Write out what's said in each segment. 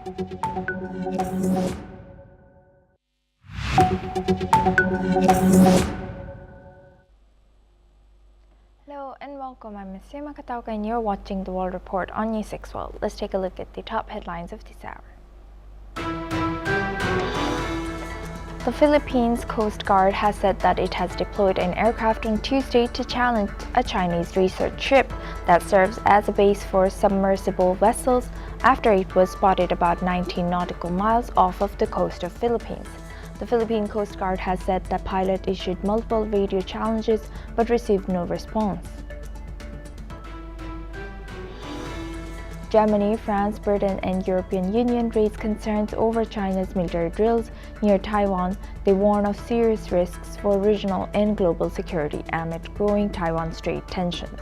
Hello and welcome. I'm Ms. Makatauka and you're watching the World Report on News 6 World. Let's take a look at the top headlines of this hour. The Philippines Coast Guard has said that it has deployed an aircraft on Tuesday to challenge a Chinese research ship that serves as a base for submersible vessels after it was spotted about 19 nautical miles off of the coast of Philippines. The Philippine Coast Guard has said the pilot issued multiple radio challenges but received no response. Germany, France, Britain, and European Union raise concerns over China's military drills near Taiwan. They warn of serious risks for regional and global security amid growing Taiwan Strait tensions.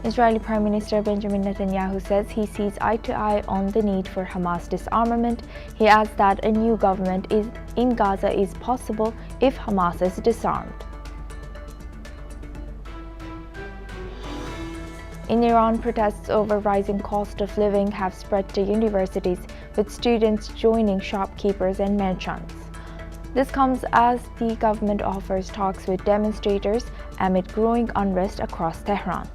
Israeli Prime Minister Benjamin Netanyahu says he sees eye to eye on the need for Hamas disarmament. He adds that a new government in Gaza is possible if Hamas is disarmed. In Iran, protests over rising cost of living have spread to universities, with students joining shopkeepers and merchants. This comes as the government offers talks with demonstrators amid growing unrest across Tehran.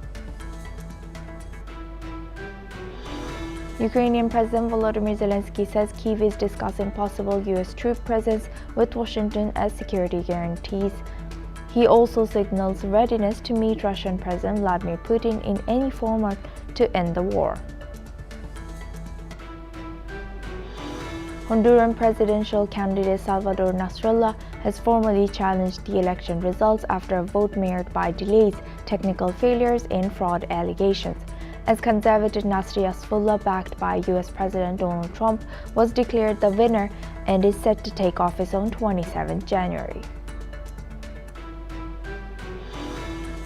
Ukrainian President Volodymyr Zelensky says Kyiv is discussing possible U.S. troop presence with Washington as security guarantees. He also signals readiness to meet Russian President Vladimir Putin in any format to end the war. Honduran presidential candidate Salvador Nasrallah has formally challenged the election results after a vote marred by delays, technical failures, and fraud allegations. As conservative Nasri Asfullah, backed by U.S. President Donald Trump, was declared the winner and is set to take office on 27 January.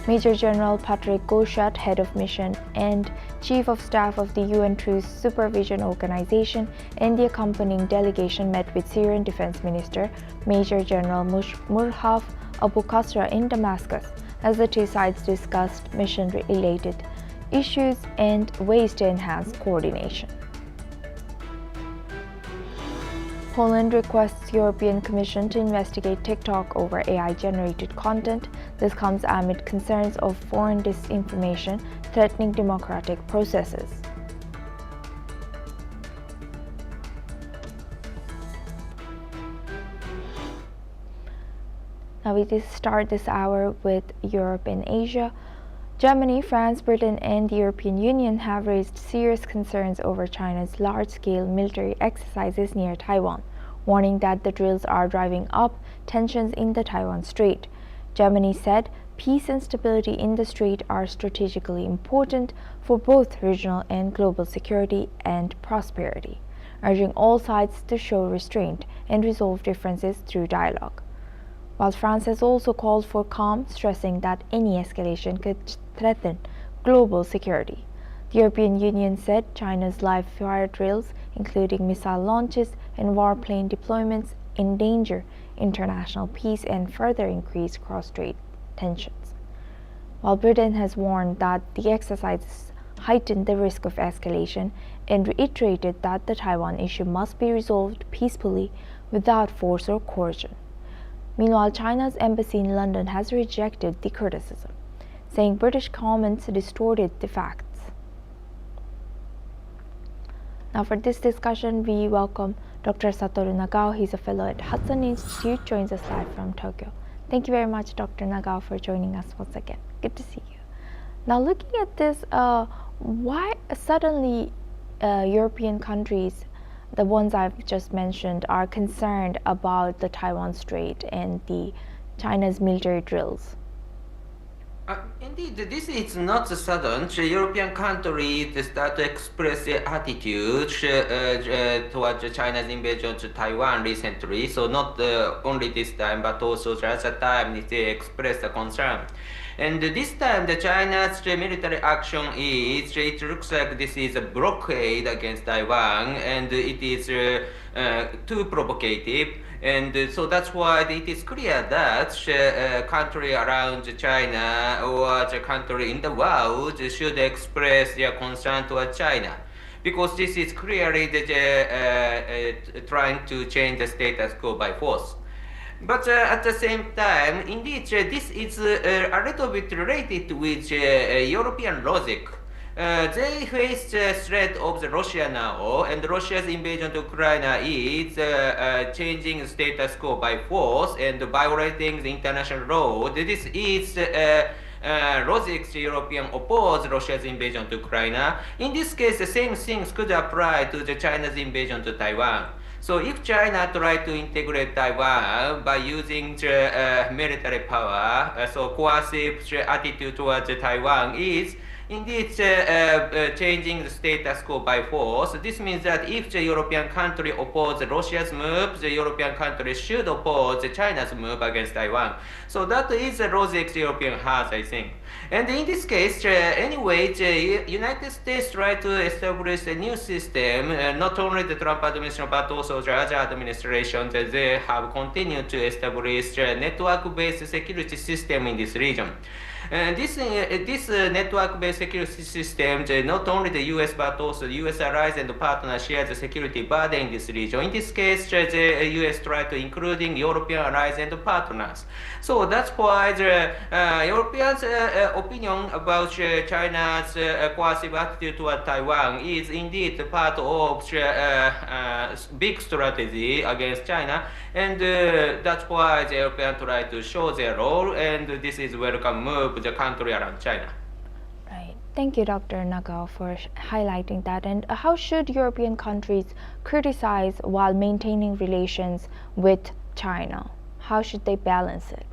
Major General Patrick Goshat, head of mission and chief of staff of the UN Truce Supervision Organization, and the accompanying delegation met with Syrian Defense Minister Major General Murhaf Abu Qasra in Damascus as the two sides discussed mission-related issues and ways to enhance coordination. Poland requests European Commission to investigate TikTok over AI-generated content. This comes amid concerns of foreign disinformation threatening democratic processes. Now we just start this hour with Europe and Asia. Germany, France, Britain, and the European Union have raised serious concerns over China's large-scale military exercises near Taiwan, warning that the drills are driving up tensions in the Taiwan Strait. Germany said peace and stability in the strait are strategically important for both regional and global security and prosperity, urging all sides to show restraint and resolve differences through dialogue. While France has also called for calm, stressing that any escalation could threaten global security. The European Union said China's live fire drills, including missile launches and warplane deployments, endanger international peace and further increase cross-strait tensions. While Britain has warned that the exercises heighten the risk of escalation and reiterated that the Taiwan issue must be resolved peacefully without force or coercion. Meanwhile, China's embassy in London has rejected the criticism, saying British comments distorted the facts. Now for this discussion, we welcome Dr. Satoru Nagao. He's a fellow at Hudson Institute, joins us live from Tokyo. Thank you very much, Dr. Nagao, for joining us once again. Good to see you. Now looking at this, why suddenly European countries, the ones I've just mentioned, are concerned about the Taiwan Strait and the China's military drills? Indeed, this is not sudden. European countries start to express their attitude towards China's invasion to Taiwan recently. So not only this time, but also the other time they expressed a concern. And this time, the China's military action it looks like this is a blockade against Taiwan, and it is too provocative. And so that's why it is clear that country around China or the country in the world should express their concern toward China, because this is clearly trying to change the status quo by force. But at the same time, indeed, this is a little bit related with European logic. They face the threat of the Russia now, and Russia's invasion to Ukraine is changing the status quo by force and violating the international law. This is logic the European oppose Russia's invasion to Ukraine. In this case, the same things could apply to the China's invasion to Taiwan. So if China try to integrate Taiwan by using the military power, so coercive attitude towards Taiwan is indeed changing the status quo by force. This means that if the European country oppose Russia's move, the European country should oppose China's move against Taiwan. So that is the logic the European has, I think. And in this case, anyway, the United States tried to establish a new system. Not only the Trump administration, but also the other administrations, they have continued to establish a network-based security system in this region. This network-based security system, not only the U.S. but also the U.S. allies and partners share the security burden in this region. In this case, the U.S. tried to including European allies and partners. So that's why the Europeans' opinion about China's coercive attitude toward Taiwan is indeed part of big strategy against China, and that's why the Europeans try to show their role, and this is welcome move the country around China. Right. Thank you, Dr. Nagao, for highlighting that. And how should European countries criticize while maintaining relations with China? How should they balance it?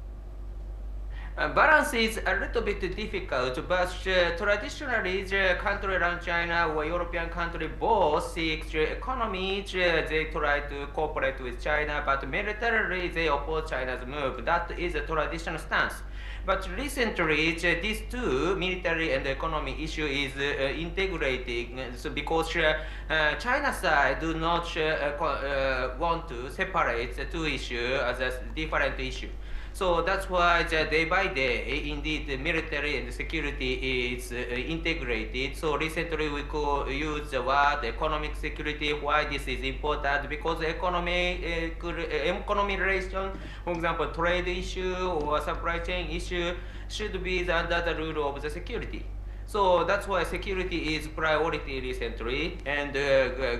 Balance is a little bit difficult, but traditionally the country around China or European country both seek economy, they try to cooperate with China, but militarily they oppose China's move. That is a traditional stance. But recently, these two, military and economy issue, is integrating, so because China side do not want to separate the two issues as a different issue. So that's why day by day, indeed, the military and security is integrated. So recently we could use the word economic security. Why this is important? Because economy relation, for example, trade issue or supply chain issue should be under the rule of the security. So that's why security is priority recently, and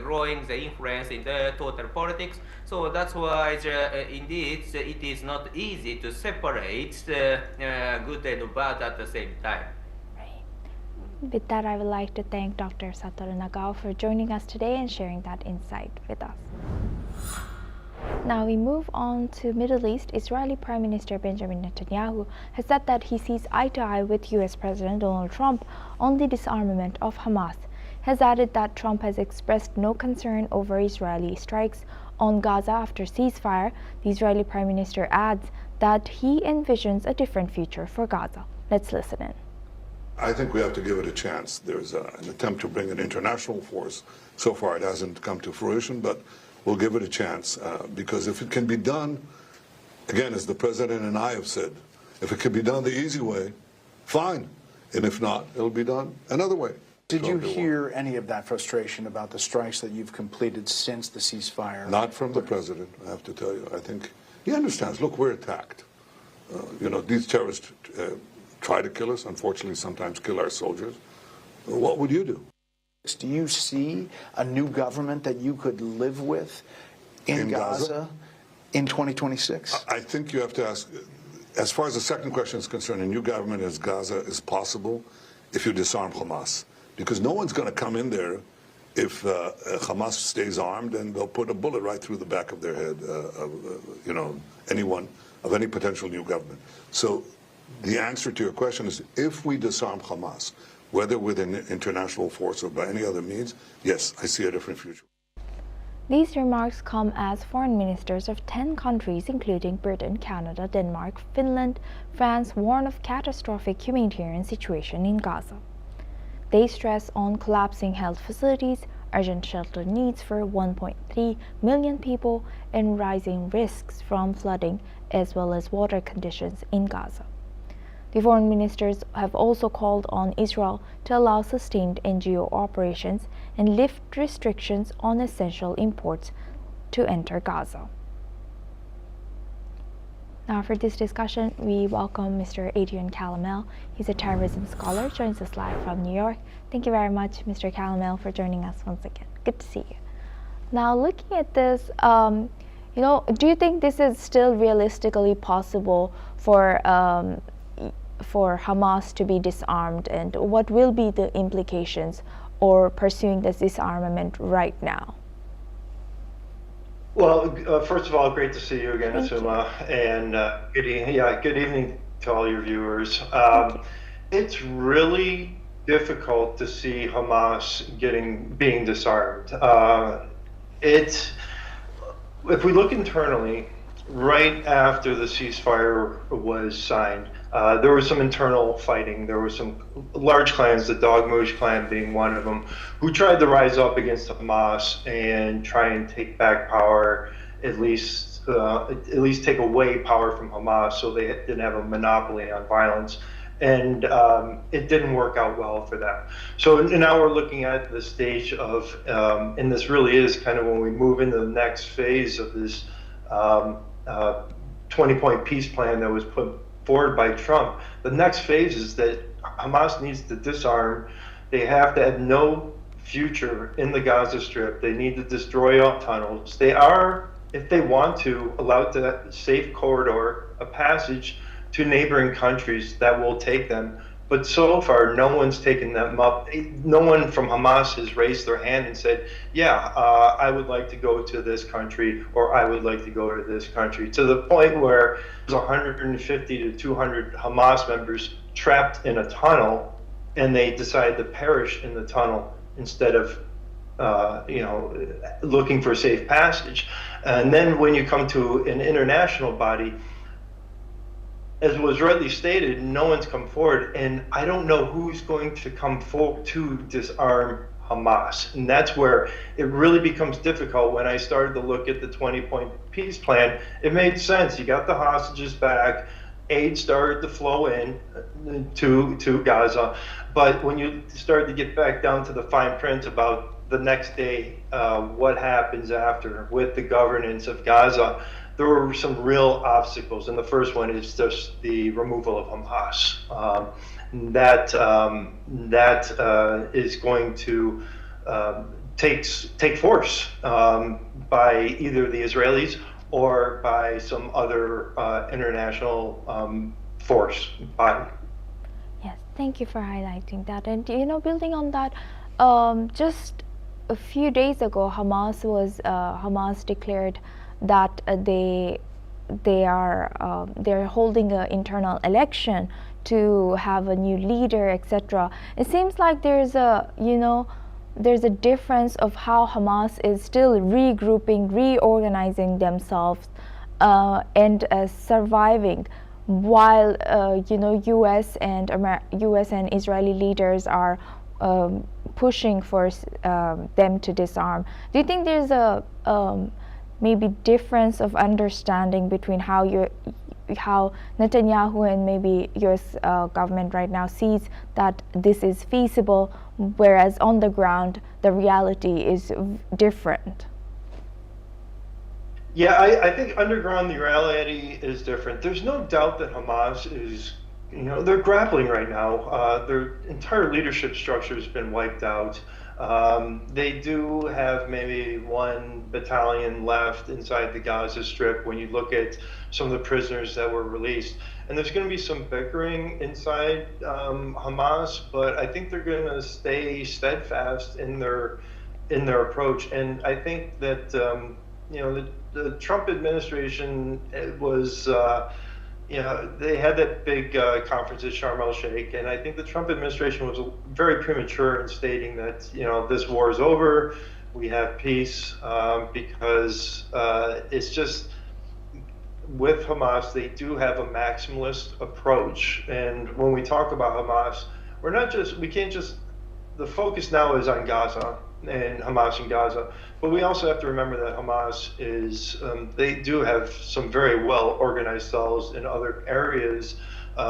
growing the influence in the total politics. So that's why indeed it is not easy to separate the good and bad at the same time. Right. With that, I would like to thank Dr. Satoru Nagao for joining us today and sharing that insight with us. Now we move on to Middle East. Israeli Prime Minister Benjamin Netanyahu has said that he sees eye to eye with US President Donald Trump on the disarmament of Hamas. He has added that Trump has expressed no concern over Israeli strikes on Gaza after ceasefire. The Israeli Prime Minister adds that he envisions a different future for Gaza. Let's listen in. I think we have to give it a chance. There's an attempt to bring an international force. So far it hasn't come to fruition, but we'll give it a chance, because if it can be done, again, as the President and I have said, if it can be done the easy way, fine. And if not, it'll be done another way. Did you hear any of that frustration about the strikes that you've completed since the ceasefire? Not from the President, I have to tell you. I think he understands. Look, we're attacked. These terrorists try to kill us, unfortunately sometimes kill our soldiers. What would you do? Do you see a new government that you could live with in Gaza in 2026? I think you have to ask, as far as the second question is concerned, a new government in Gaza is possible if you disarm Hamas. Because no one's going to come in there if Hamas stays armed, and they'll put a bullet right through the back of their head, anyone of any potential new government. So the answer to your question is, if we disarm Hamas, whether with an international force or by any other means, yes, I see a different future. These remarks come as foreign ministers of 10 countries, including Britain, Canada, Denmark, Finland, France, warn of catastrophic humanitarian situation in Gaza. They stress on collapsing health facilities, urgent shelter needs for 1.3 million people, and rising risks from flooding as well as water conditions in Gaza. The foreign ministers have also called on Israel to allow sustained NGO operations and lift restrictions on essential imports to enter Gaza. Now for this discussion, we welcome Mr. Adrian Calamel. He's a terrorism scholar, joins us live from New York. Thank you very much, Mr. Calamel, for joining us once again. Good to see you. Now looking at this, do you think this is still realistically possible for Hamas to be disarmed, and what will be the implications or pursuing this disarmament right now? Well, first of all, great to see you again, Asuma, and good evening to all your viewers. It's really difficult to see Hamas being disarmed. If we look internally, right after the ceasefire was signed, there was some internal fighting. There were some large clans, the Dogmush clan being one of them, who tried to rise up against Hamas and try and take back power, at least take away power from Hamas, so they didn't have a monopoly on violence. And it didn't work out well for them. So now we're looking at the stage of, and this really is kind of when we move into the next phase of this 20-point peace plan that was put forward by Trump. The next phase is that Hamas needs to disarm. They have to have no future in the Gaza Strip. They need to destroy all tunnels. They are, if they want to, allowed to safe corridor, a passage to neighboring countries that will take them. But so far, no one's taken them up. No one from Hamas has raised their hand and said, yeah, I would like to go to this country, or I would like to go to this country, to the point where there's 150 to 200 Hamas members trapped in a tunnel, and they decide to perish in the tunnel instead of looking for safe passage. And then when you come to an international body, as was rightly stated, no one's come forward, and I don't know who's going to come forward to disarm Hamas. And that's where it really becomes difficult. When I started to look at the 20-point peace plan, it made sense. You got the hostages back, aid started to flow in to Gaza, but when you started to get back down to the fine print about the next day, what happens after with the governance of Gaza, there were some real obstacles, and the first one is just the removal of Hamas. That is going to take force by either the Israelis or by some other international force body. Yes, thank you for highlighting that. And building on that, just a few days ago, Hamas declared that they're holding an internal election to have a new leader, etc. It seems like there's a difference of how Hamas is still regrouping, reorganizing themselves, and surviving, while U.S. and Israeli leaders are pushing for them to disarm. Do you think there's a maybe difference of understanding between how Netanyahu and maybe U.S. government right now sees that this is feasible, whereas on the ground the reality is different? Yeah, I think underground the reality is different. There's no doubt that Hamas is, they're grappling right now. Their entire leadership structure has been wiped out. They do have maybe one battalion left inside the Gaza Strip when you look at some of the prisoners that were released. And there's going to be some bickering inside Hamas, but I think they're going to stay steadfast in their approach. And I think that the Trump administration was they had that big conference at Sharm el-Sheikh, and I think the Trump administration was very premature in stating that this war is over, we have peace, because it's just, with Hamas, they do have a maximalist approach. And when we talk about Hamas, we can't just, the focus now is on Gaza, and Hamas in Gaza. But we also have to remember that Hamas is, they do have some very well organized cells in other areas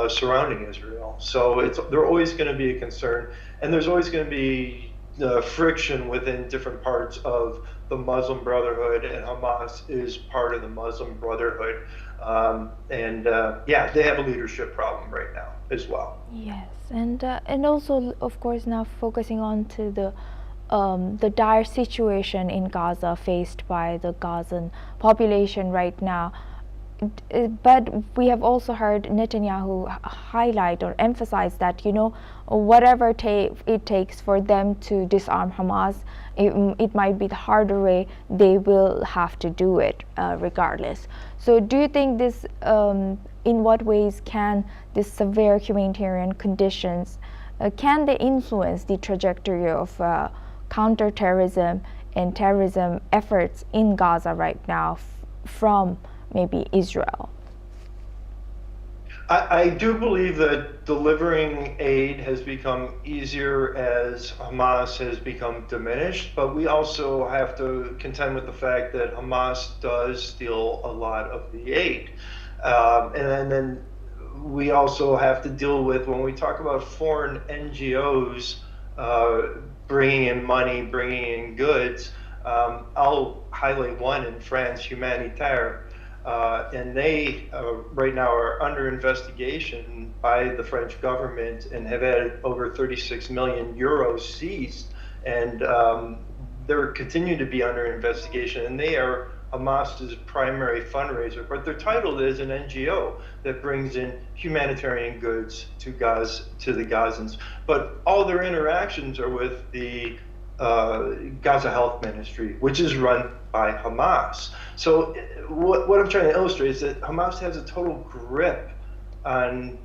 surrounding Israel. So they're always going to be a concern, and there's always going to be friction within different parts of the Muslim Brotherhood, and Hamas is part of the Muslim Brotherhood. Yeah, they have a leadership problem right now as well. Yes, and also, of course, now focusing on to the dire situation in Gaza faced by the Gazan population right now. But we have also heard Netanyahu highlight or emphasize that, whatever it takes for them to disarm Hamas, it might be the harder way, they will have to do it regardless. So do you think this, in what ways can this severe humanitarian conditions, can they influence the trajectory of counterterrorism and terrorism efforts in Gaza right now from maybe Israel? I do believe that delivering aid has become easier as Hamas has become diminished, but we also have to contend with the fact that Hamas does steal a lot of the aid. And then we also have to deal with, when we talk about foreign NGOs bringing in money, bringing in goods, I'll highlight one in France, Humanitaire. And they right now are under investigation by the French government and have had over 36 million euros seized. And they're continuing to be under investigation, and they are Hamas's primary fundraiser, but they're titled as an NGO that brings in humanitarian goods to the Gazans. But all their interactions are with the Gaza Health Ministry, which is run by Hamas. So what I'm trying to illustrate is that Hamas has a total grip on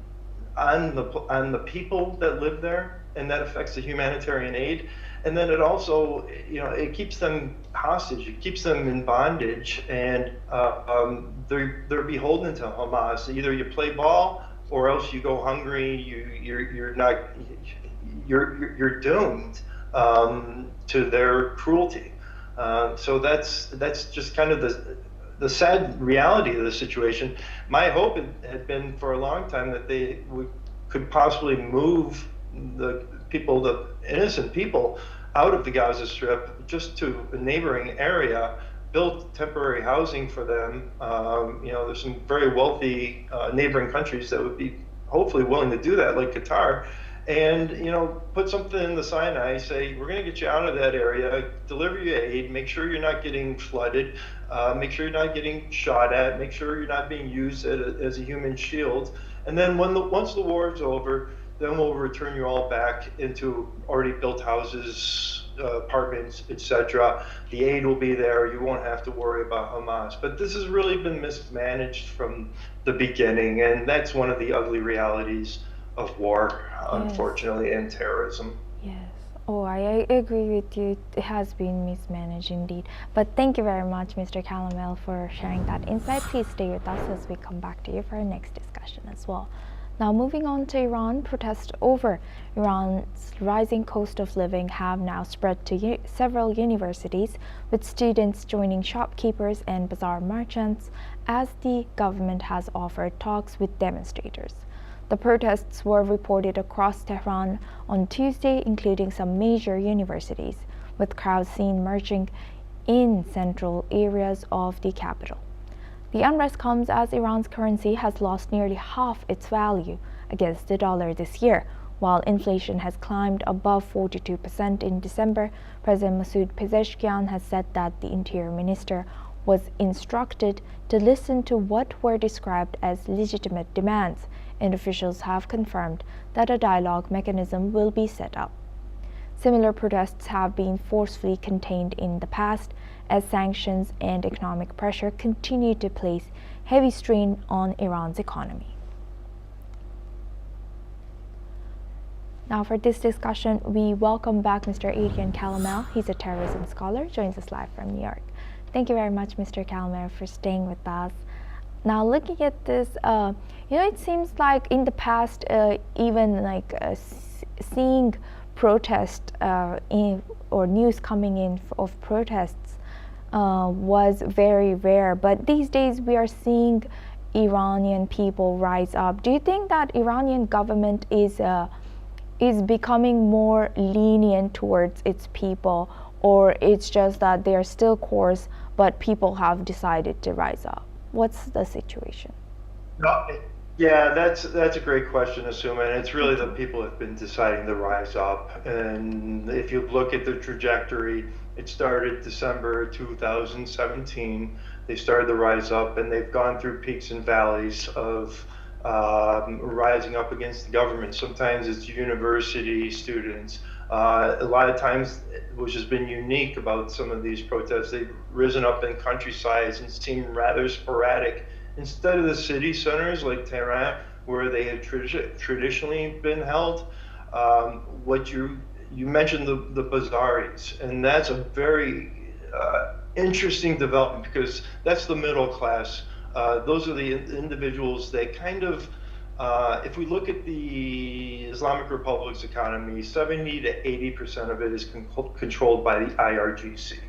the people that live there, and that affects the humanitarian aid. And then it also, it keeps them hostage, it keeps them in bondage, and they're beholden to Hamas. Either you play ball, or else you go hungry. You're doomed to their cruelty. So that's just kind of the sad reality of the situation. My hope had been for a long time that they could possibly move the innocent people out of the Gaza Strip just to a neighboring area, build temporary housing for them. There's some very wealthy neighboring countries that would be hopefully willing to do that, like Qatar. And put something in the Sinai, say, we're going to get you out of that area, deliver you aid, make sure you're not getting flooded, make sure you're not getting shot at, make sure you're not being used as a human shield. And then once the war is over, then we'll return you all back into already built houses, apartments, etc. The aid will be there. You won't have to worry about Hamas. But this has really been mismanaged from the beginning, and that's one of the ugly realities of war, unfortunately, and terrorism. Yes. Oh, I agree with you. It has been mismanaged indeed. But thank you very much, Mr. Calamel, for sharing that insight. Please stay with us as we come back to you for our next discussion as well. Now, moving on to Iran, protests over Iran's rising cost of living have now spread to several universities, with students joining shopkeepers and bazaar merchants as the government has offered talks with demonstrators. The protests were reported across Tehran on Tuesday, including some major universities, with crowds seen marching in central areas of the capital. The unrest comes as Iran's currency has lost nearly half its value against the dollar this year, while inflation has climbed above 42% in December. President Masoud Pezeshkian has said that the interior minister was instructed to listen to what were described as legitimate demands, and officials have confirmed that a dialogue mechanism will be set up. Similar protests have been forcefully contained in the past, as sanctions and economic pressure continue to place heavy strain on Iran's economy. Now for this discussion, we welcome back Mr. Adrian Calamel. He's a terrorism scholar, joins us live from New York. Thank you very much, Mr. Calamel, for staying with us. Now, looking at this, it seems like in the past, even seeing protests or news coming in of protests was very rare. But these days we are seeing Iranian people rise up. Do you think that Iranian government is becoming more lenient towards its people, or it's just that they are still coarse, but people have decided to rise up? What's the situation? No, yeah, that's a great question, Asuma, and it's really the people have been deciding to rise up. And if you look at the trajectory, it started December 2017. They started to rise up, and they've gone through peaks and valleys of rising up against the government. Sometimes it's university students. A lot of times, which has been unique about some of these protests, they've risen up in countrysides and seem rather sporadic. Instead of the city centers like Tehran, where they had traditionally been held, what you mentioned the bazaars, and that's a very interesting development, because that's the middle class. Those are the individuals that kind of, if we look at the Islamic Republic's economy, 70 to 80% of it is controlled by the IRGC.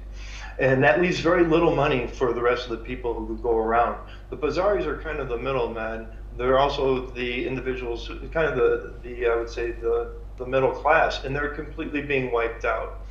And that leaves very little money for the rest of the people who go around. The bazaars are kind of the middlemen. They're also the individuals, kind of the I would say, the middle class, and they're completely being wiped out.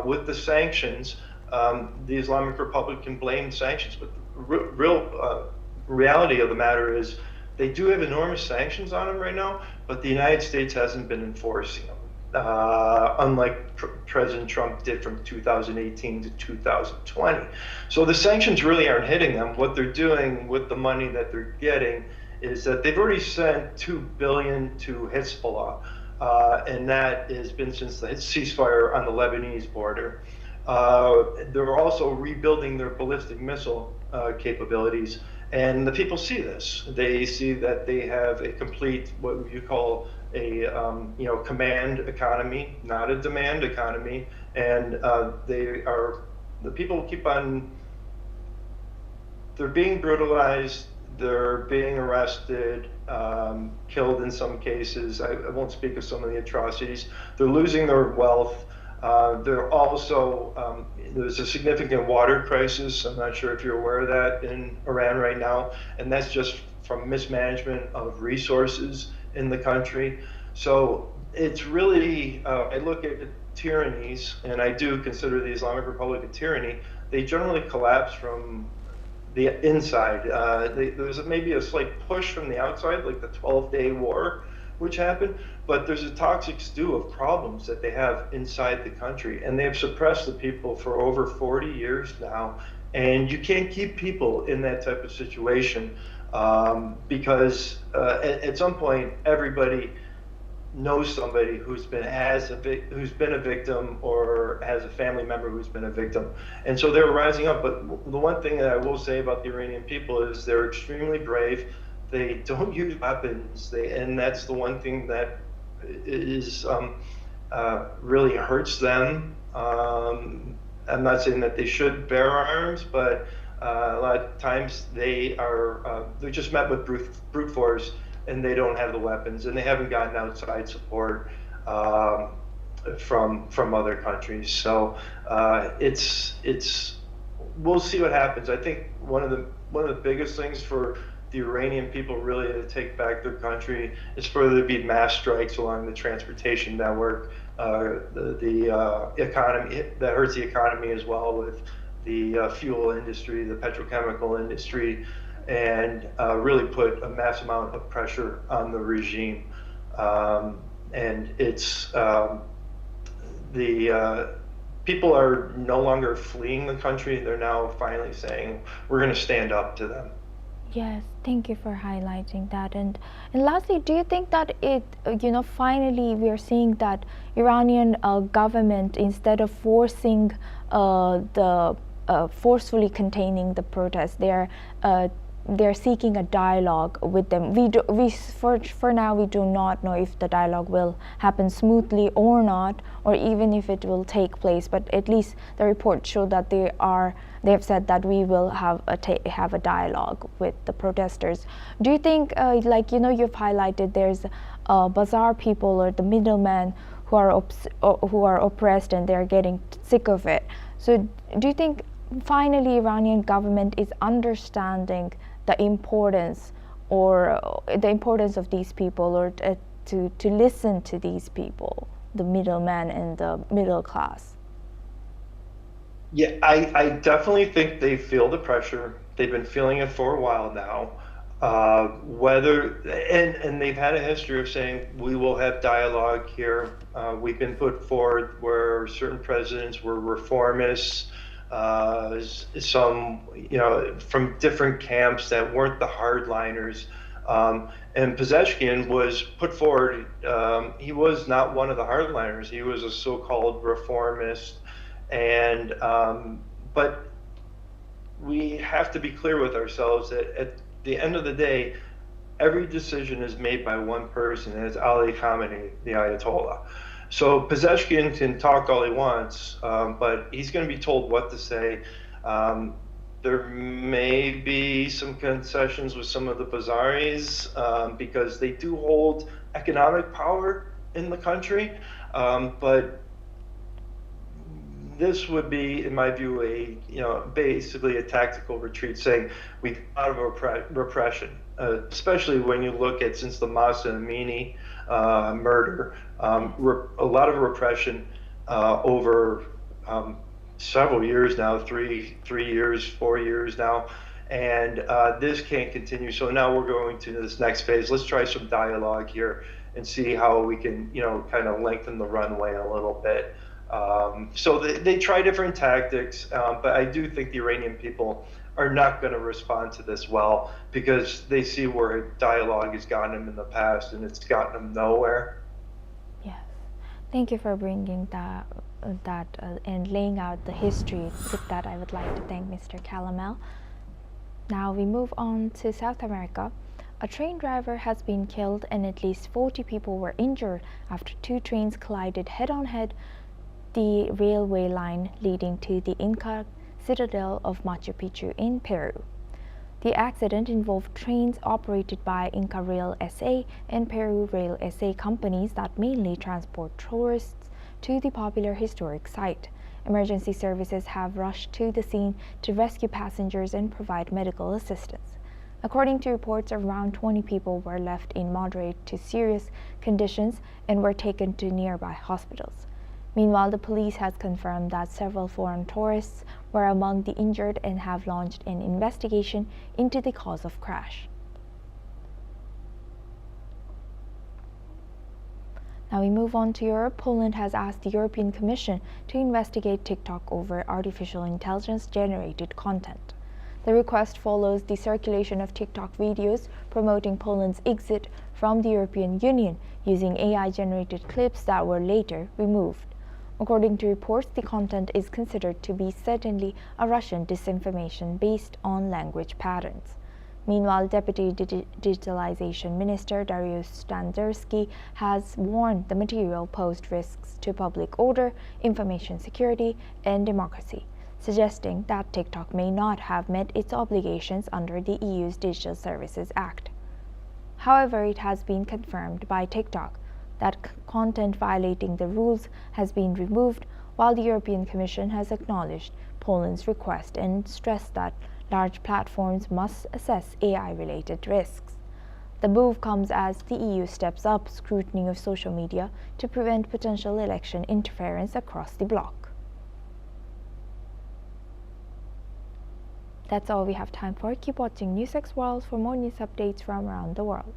With the sanctions, the Islamic Republic can blame sanctions, but the real reality of the matter is they do have enormous sanctions on them right now, but the United States hasn't been enforcing them. Unlike President Trump did from 2018 to 2020. So the sanctions really aren't hitting them. What they're doing with the money that they're getting is that they've already sent $2 billion to Hezbollah, and that has been since the ceasefire on the Lebanese border. They're also rebuilding their ballistic missile capabilities, and the people see this. They see that they have a complete, what you call a command economy, not a demand economy, and the people keep on, they're being brutalized, they're being arrested, killed in some cases. I won't speak of some of the atrocities. They're losing their wealth. They're also, there's a significant water crisis. I'm not sure if you're aware of that in Iran right now, and that's just from mismanagement of resources in the country. So it's really, I look at tyrannies, and I do consider the Islamic Republic a tyranny. They generally collapse from the inside. There's maybe a slight push from the outside, like the 12-day war, which happened, but there's a toxic stew of problems that they have inside the country, and they have suppressed the people for over 40 years now, and you can't keep people in that type of situation. Because at some point, everybody knows somebody who's been a victim, or has a family member who's been a victim, and so they're rising up. But the one thing that I will say about the Iranian people is they're extremely brave. They don't use weapons, and that's the one thing that is really hurts them. I'm not saying that they should bear arms, but a lot of times they're just met with brute force, and they don't have the weapons, and they haven't gotten outside support from other countries. So we'll see what happens. I think one of the biggest things for the Iranian people really to take back their country is for there to be mass strikes along the transportation network, the economy, that hurts the economy as well, with the fuel industry, the petrochemical industry, and really put a mass amount of pressure on the regime. And it's people are no longer fleeing the country. They're now finally saying, we're going to stand up to them. Yes, thank you for highlighting that. And lastly, do you think that finally we are seeing that Iranian government, instead of forcing forcefully containing the protests, they're seeking a dialogue with them. For now, we do not know if the dialogue will happen smoothly or not, or even if it will take place. But at least the report showed that they have said that we will have a dialogue with the protesters. Do you think, you've highlighted, there's bazaar people or the middlemen who who are oppressed, and they're getting sick of it. So do you think finally Iranian government is understanding the importance of these people, or to listen to these people, the middleman and the middle class? Yeah, I definitely think they feel the pressure. They've been feeling it for a while now. And they've had a history of saying we will have dialogue here. We've been put forward where certain presidents were reformists, some from different camps that weren't the hardliners. And Pezeshkian was put forward. He was not one of the hardliners. He was a so-called reformist, and but we have to be clear with ourselves that at the end of the day, every decision is made by one person, and it's Ali Khamenei, the Ayatollah. So Pezeshkian can talk all he wants, but he's going to be told what to say. There may be some concessions with some of the Bazaris because they do hold economic power in the country, but this would be, in my view, basically a tactical retreat, saying we've out of repression, especially when you look at, since the Mahsa Amini murder, a lot of repression over several years now, 3 years, 4 years now, and this can't continue. So now we're going to this next phase. Let's try some dialogue here and see how we can, kind of lengthen the runway a little bit. So they try different tactics, but I do think the Iranian people are not going to respond to this well, because they see where dialogue has gotten them in the past, and it's gotten them nowhere. Yes, thank you for bringing that and laying out the history. With that, I would like to thank Mr. Calamel. Now we move on to South America. A train driver has been killed and at least 40 people were injured after 2 trains collided head-on-head the railway line leading to the Inca citadel of Machu Picchu in Peru. The accident involved trains operated by Inca Rail SA and Peru Rail SA companies that mainly transport tourists to the popular historic site. Emergency services have rushed to the scene to rescue passengers and provide medical assistance. According to reports, around 20 people were left in moderate to serious conditions and were taken to nearby hospitals. Meanwhile, the police has confirmed that several foreign tourists were among the injured and have launched an investigation into the cause of crash. Now we move on to Europe. Poland has asked the European Commission to investigate TikTok over artificial intelligence-generated content. The request follows the circulation of TikTok videos promoting Poland's exit from the European Union using AI-generated clips that were later removed. According to reports, the content is considered to be certainly a Russian disinformation based on language patterns. Meanwhile, Deputy Digitalization Minister Dariusz Standerski has warned the material posed risks to public order, information security, and democracy, suggesting that TikTok may not have met its obligations under the EU's Digital Services Act. However, it has been confirmed by TikTok that content violating the rules has been removed, while the European Commission has acknowledged Poland's request and stressed that large platforms must assess AI-related risks. The move comes as the EU steps up scrutiny of social media to prevent potential election interference across the bloc. That's all we have time for. Keep watching NewsX World for more news updates from around the world.